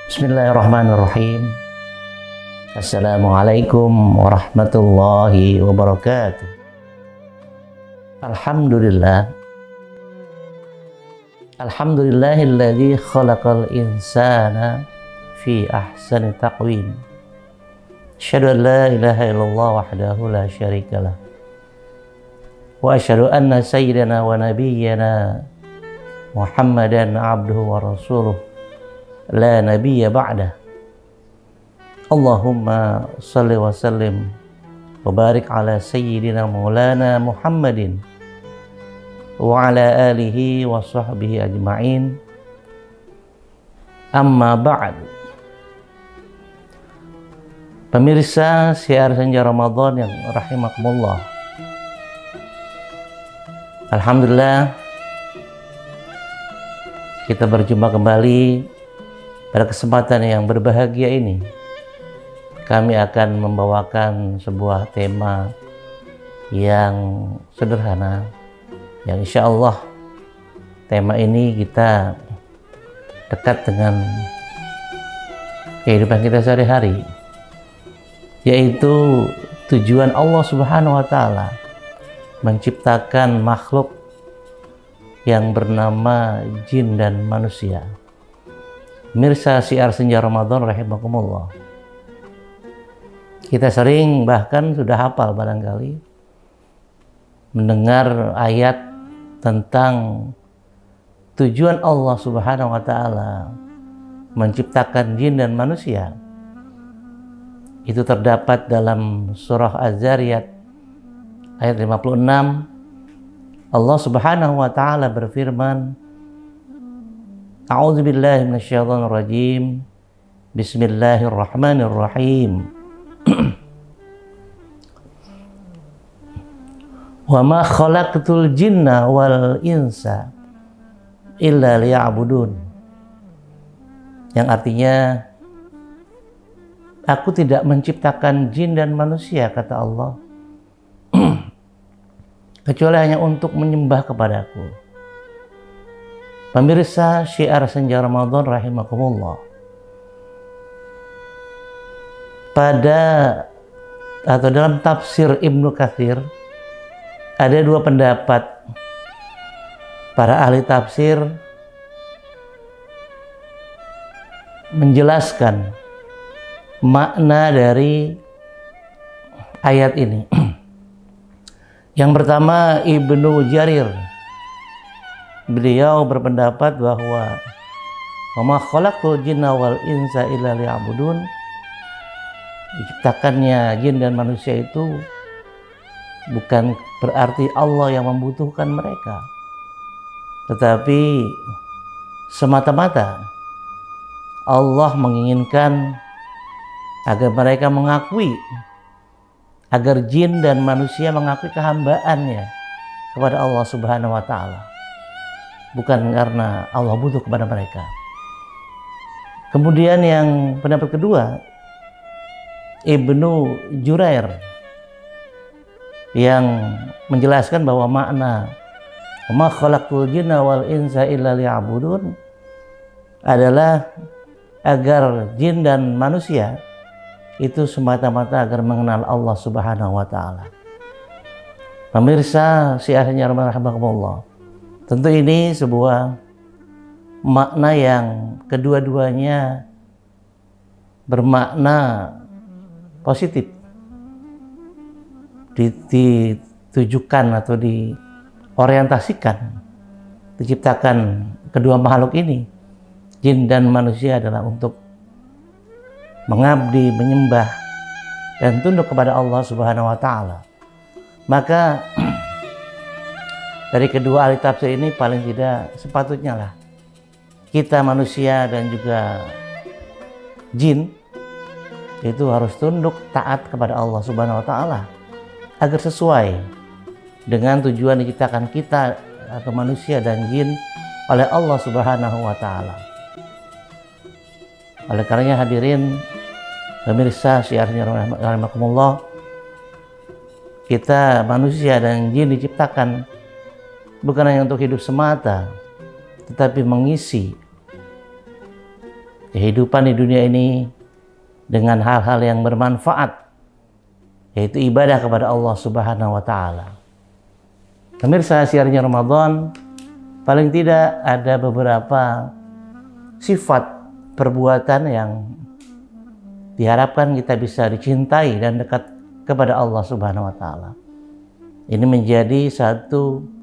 Bismillahirrahmanirrahim. Assalamualaikum warahmatullahi wabarakatuh. Alhamdulillah. Alhamdulillahilladzi khalaqal insana fi ahsani taqwim. Asyhadu an la ilaha illallah wahdahu la syarikalah. Wa asyhadu anna sayyidana wa nabiyyana Muhammadan abduhu wa rasuluh la nabiyya ba'dah. Allahumma salli wa sallim wa barik ala sayyidina maulana Muhammadin wa ala alihi wa sahbihi ajma'in. Amma ba'd. Pemirsa siar senja Ramadan yang rahimakumullah, alhamdulillah kita berjumpa kembali. Pada kesempatan yang berbahagia ini, kami akan membawakan sebuah tema yang sederhana, yang insya Allah tema ini kita dekat dengan kehidupan kita sehari-hari, yaitu tujuan Allah Subhanahu wa Ta'ala menciptakan makhluk yang bernama jin dan manusia. Mirsa siar senja Ramadan rahimakumullah, kita sering bahkan sudah hafal barangkali mendengar ayat tentang tujuan Allah Subhanahu wa Ta'ala menciptakan jin dan manusia. Itu terdapat dalam surah Az-Zariyat ayat 56. Allah Subhanahu wa Ta'ala berfirman, A'udzu billahi minasyaitonir rajim. Bismillahirrahmanirrahim. Wa ma khalaqtul jinna wal insa illa liya'budun. Yang artinya, aku tidak menciptakan jin dan manusia, kata Allah, kecuali hanya untuk menyembah kepadaku. Pemirsa syiar senja Ramadan rahimakumullah, pada atau dalam tafsir Ibnu Katsir ada dua pendapat para ahli tafsir menjelaskan makna dari ayat ini. Yang pertama, Ibnu Jarir, beliau berpendapat bahwa wa ma khalaqtul jinna wal insa illa liya'budun, diciptakannya jin dan manusia itu bukan berarti Allah yang membutuhkan mereka, tetapi semata-mata Allah menginginkan agar mereka mengakui, agar jin dan manusia mengakui kehambaannya kepada Allah Subhanahu wa Ta'ala, bukan karena Allah butuh kepada mereka. Kemudian yang pendapat kedua, Ibnu Jurair, yang menjelaskan bahwa makna ma khalaqtul jinna wal insa illa liya'budun adalah agar jin dan manusia itu semata-mata agar mengenal Allah Subhanahu wa Ta'ala. Pemirsa siarnya rahimakumullah, tentu ini sebuah makna yang kedua-duanya bermakna positif, ditujukan atau diorientasikan, diciptakan kedua makhluk ini, jin dan manusia, adalah untuk mengabdi, menyembah, dan tunduk kepada Allah Subhanahu wa Ta'ala. Maka dari kedua ahli tafsir ini paling tidak sepatutnya lah kita manusia dan juga jin itu harus tunduk taat kepada Allah Subhanahu wa Ta'ala agar sesuai dengan tujuan diciptakan kita atau manusia dan jin oleh Allah Subhanahu wa Ta'ala. Oleh karenanya hadirin pemirsa syiarnya rahimakumullah, kita manusia dan jin diciptakan bukan hanya untuk hidup semata, tetapi mengisi kehidupan di dunia ini dengan hal-hal yang bermanfaat, yaitu ibadah kepada Allah Subhanahu wa taala. Pemirsa, siarnya Ramadan, paling tidak ada beberapa sifat perbuatan yang diharapkan kita bisa dicintai dan dekat kepada Allah Subhanahu wa taala. Ini menjadi satu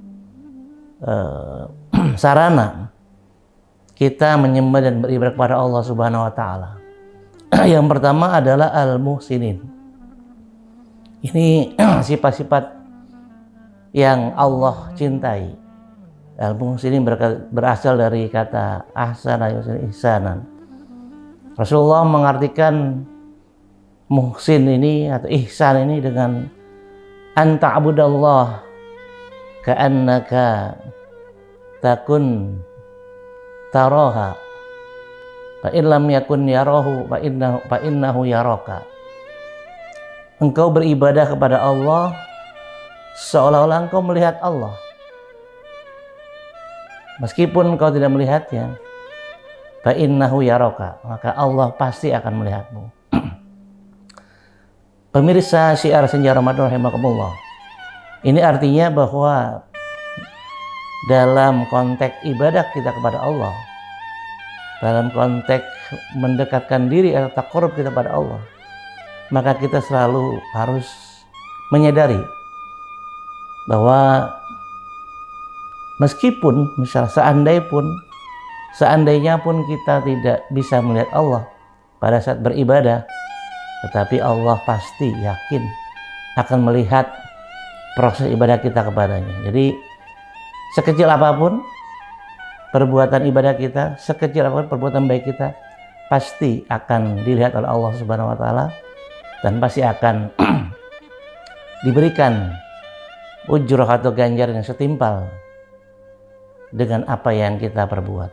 sarana kita menyembah dan beribadah kepada Allah Subhanahu wa taala. Yang pertama adalah al-muhsinin. Ini sifat-sifat yang Allah cintai. Al-muhsinin berasal dari kata ahsana yuhsinu ihsanan. Rasulullah mengartikan muhsin ini atau ihsan ini dengan anta abudallah ka'annaka takun taraha fa in lam yakun yarahu fa innahu yaraka. Engkau beribadah kepada Allah seolah-olah engkau melihat Allah. Meskipun engkau tidak melihatnya, fa innahu yaraka, maka Allah pasti akan melihatmu. Pemirsa syiar Senja Ramadan rahimakumullah. Ini artinya bahwa dalam konteks ibadah kita kepada Allah, dalam konteks mendekatkan diri atau taqarrub kita kepada Allah, maka kita selalu harus menyadari bahwa meskipun seandainya pun kita tidak bisa melihat Allah pada saat beribadah, tetapi Allah pasti yakin akan melihat proses ibadah kita kepadanya. Jadi sekecil apapun perbuatan ibadah kita, sekecil apapun perbuatan baik kita, pasti akan dilihat oleh Allah Subhanahu wa taala dan pasti akan diberikan ujrah atau ganjaran yang setimpal dengan apa yang kita perbuat.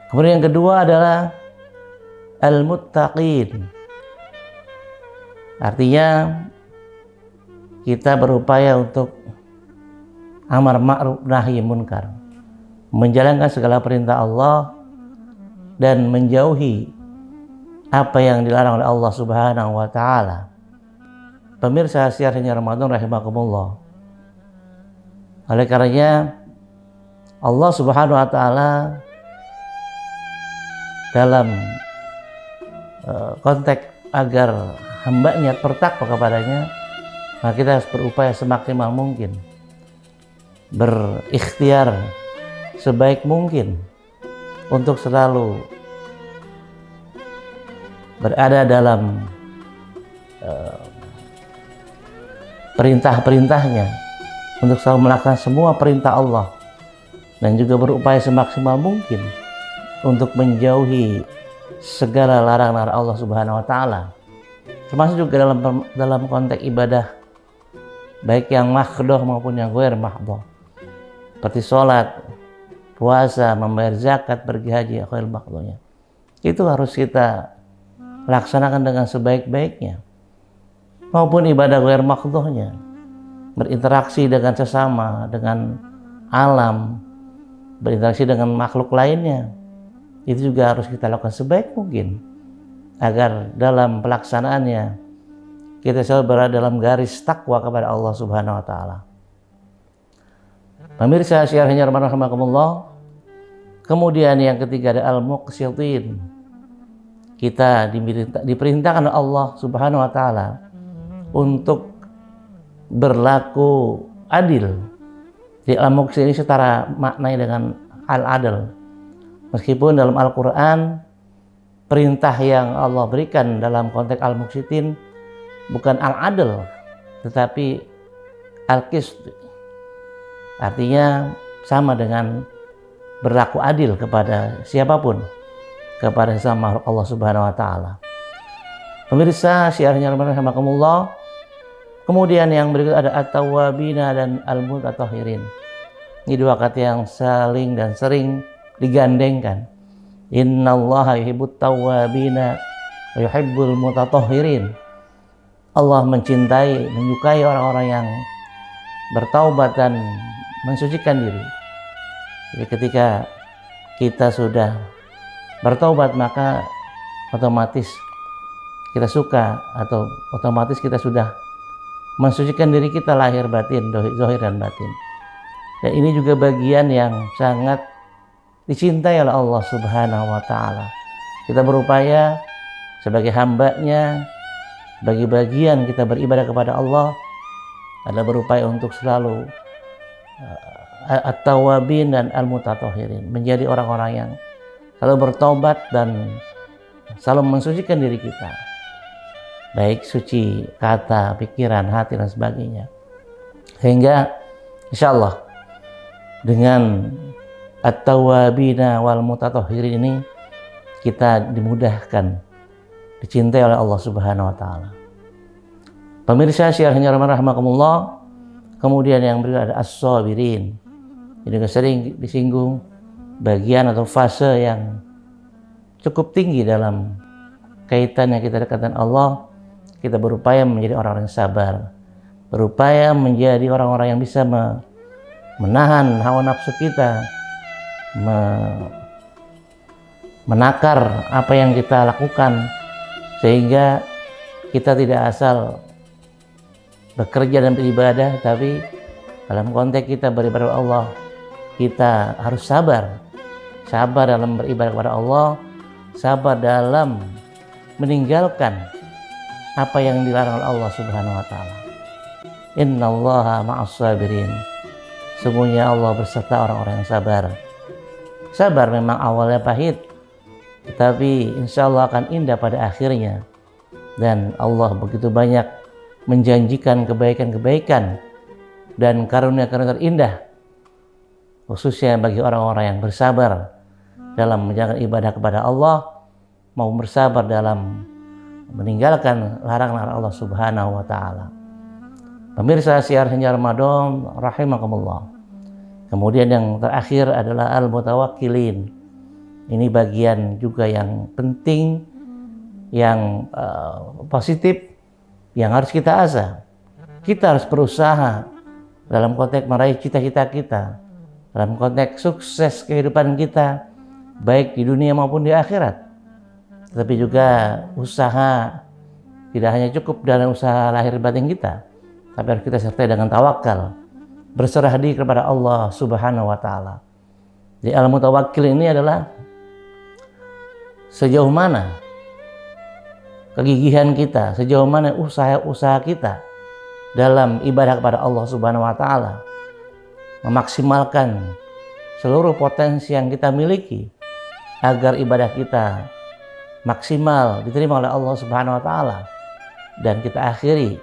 Kemudian yang kedua adalah al-muttaqin. Artinya kita berupaya untuk amar ma'ruf nahi munkar, menjalankan segala perintah Allah dan menjauhi apa yang dilarang oleh Allah Subhanahu wa taala. Pemirsa siarnya Ramadan rahimakumullah. Oleh karenanya Allah Subhanahu wa taala dalam konteks agar hambanya bertakwa kepadanya, maka kita harus berupaya semaksimal mungkin, berikhtiar sebaik mungkin untuk selalu berada dalam perintah-perintahnya, untuk selalu melakukan semua perintah Allah, dan juga berupaya semaksimal mungkin untuk menjauhi segala larangan Allah Subhanahu wa taala, termasuk juga dalam konteks ibadah baik yang mahdhah maupun yang ghair mahdhah, seperti sholat, puasa, membayar zakat, pergi haji, ghair mahdhahnya. Itu harus kita laksanakan dengan sebaik-baiknya. Maupun ibadah ghair mahdhahnya, berinteraksi dengan sesama, dengan alam, berinteraksi dengan makhluk lainnya, itu juga harus kita lakukan sebaik mungkin agar dalam pelaksanaannya kita selalu berada dalam garis takwa kepada Allah Subhanahu wa taala. Pemirsa syiarnya Ramadan rahimakumullah. Kemudian yang ketiga ada al-muqsitin. Kita diperintahkan oleh Allah Subhanahu wa taala untuk berlaku adil. Di al-muqsitin ini setara maknanya dengan al-adl. Meskipun dalam Al-Quran perintah yang Allah berikan dalam konteks al-muqsitin bukan al-adl, tetapi al-qist. Artinya sama dengan berlaku adil kepada siapapun, kepada sesama makhluk Allah Subhanahu wa taala. Pemirsa syiarnya Ramadan rahimakumullah. Kemudian yang berikut ada at-tawwabina dan al-mutatahhirin. Ini dua kata yang saling dan sering digandengkan. Innallaha yuhibbut tawwabina wa yuhibbul mutatahhirin. Allah mencintai, menyukai orang-orang yang bertaubat dan mensucikan diri. Jadi ketika kita sudah bertaubat, maka otomatis kita suka atau otomatis kita sudah mensucikan diri kita lahir batin, zahir dan batin. Dan ini juga bagian yang sangat dicintai oleh Allah Subhanahu wa Ta'ala. Kita berupaya sebagai hambanya, bagi bagian kita beribadah kepada Allah adalah berupaya untuk selalu at-tawwabin dan al-mutatahhirin, menjadi orang-orang yang selalu bertobat dan selalu mensucikan diri kita, baik suci kata, pikiran, hati dan sebagainya. Sehingga insyaallah dengan at-tawwabina wal mutatahhirin ini kita dimudahkan, dicintai oleh Allah Subhanahu wa Ta'ala. Pemirsa syiarnya rahimakumullah, kemudian yang berikut ada as-sabirin. Ini juga sering disinggung bagian atau fase yang cukup tinggi dalam kaitannya kita dekat dengan Allah. Kita berupaya menjadi orang-orang yang sabar, berupaya menjadi orang-orang yang bisa menahan hawa nafsu kita, menakar apa yang kita lakukan, sehingga kita tidak asal bekerja dan beribadah, tapi dalam konteks kita beribadah kepada Allah, kita harus sabar dalam beribadah kepada Allah, sabar dalam meninggalkan apa yang dilarang oleh Allah Subhanahu wa Ta'ala. Innallaha ma'as sabirin. Sungguhnya Allah berserta orang-orang yang sabar. Sabar memang awalnya pahit, tetapi insya Allah akan indah pada akhirnya. Dan Allah begitu banyak menjanjikan kebaikan-kebaikan dan karunia-karunia terindah, khususnya bagi orang-orang yang bersabar dalam menjalankan ibadah kepada Allah, mau bersabar dalam meninggalkan larangan Allah Subhanahu wa Ta'ala. Pemirsa siar hanya Ramadan rahimakumullah. Kemudian yang terakhir adalah al-mutawakkilin. Ini bagian juga yang penting, yang positif, yang harus kita asah. Kita harus berusaha dalam konteks meraih cita-cita kita, dalam konteks sukses kehidupan kita, baik di dunia maupun di akhirat. Tetapi juga usaha tidak hanya cukup dalam usaha lahir batin kita, tapi harus kita sertai dengan tawakal, berserah diri kepada Allah Subhanahu wa Ta'ala. Jadi al-mutawakkil ini adalah sejauh mana kegigihan kita, sejauh mana usaha kita dalam ibadah kepada Allah Subhanahu wa Ta'ala, memaksimalkan seluruh potensi yang kita miliki agar ibadah kita maksimal diterima oleh Allah Subhanahu wa Ta'ala, dan kita akhiri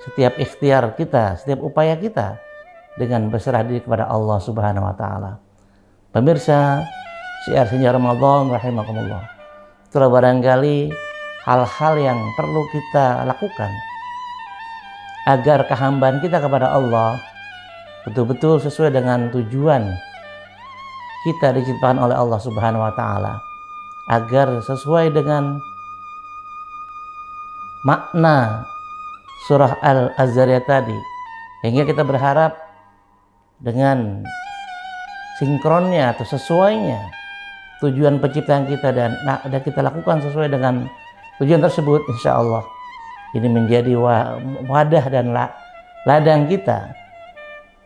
setiap ikhtiar kita, setiap upaya kita dengan berserah diri kepada Allah Subhanahu wa Ta'ala. Pemirsa syiar Ramadan rahimakumullah, itulah barangkali hal-hal yang perlu kita lakukan agar kehambaan kita kepada Allah betul-betul sesuai dengan tujuan kita diciptakan oleh Allah Subhanahu wa Ta'ala, agar sesuai dengan makna surah Al-Zariyat tadi, hingga kita berharap dengan sinkronnya atau sesuainya tujuan penciptaan kita, dan kita lakukan sesuai dengan tujuan tersebut, insya Allah ini menjadi wadah dan ladang kita.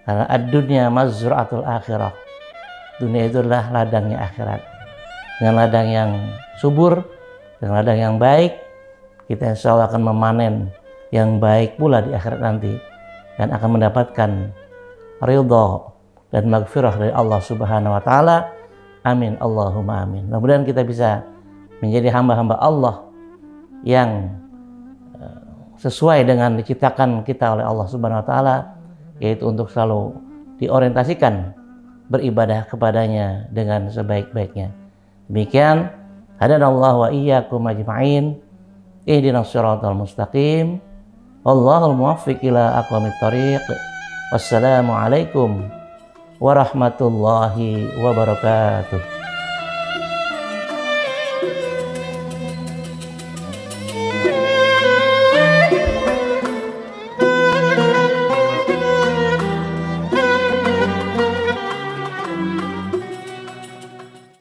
Karena ad-dunya mazra'atul akhirah, dunia itu adalah ladangnya akhirat. Dengan ladang yang subur, dengan ladang yang baik, kita insya Allah akan memanen yang baik pula di akhirat nanti, dan akan mendapatkan ridha dan maghfirah dari Allah Subhanahu wa Ta'ala. Amin Allahumma amin. Mudah-mudahan kita bisa menjadi hamba-hamba Allah yang sesuai dengan diciptakan kita oleh Allah Subhanahu wa Ta'ala, yaitu untuk selalu diorientasikan beribadah kepadanya dengan sebaik-baiknya. Demikian, hadanallahu wa iyyakum ajma'in, ihdinas siratal mustaqim, wallahul muwaffiq ila aqwamit thoriq. Wassalamu alaikum warahmatullahi wabarakatuh.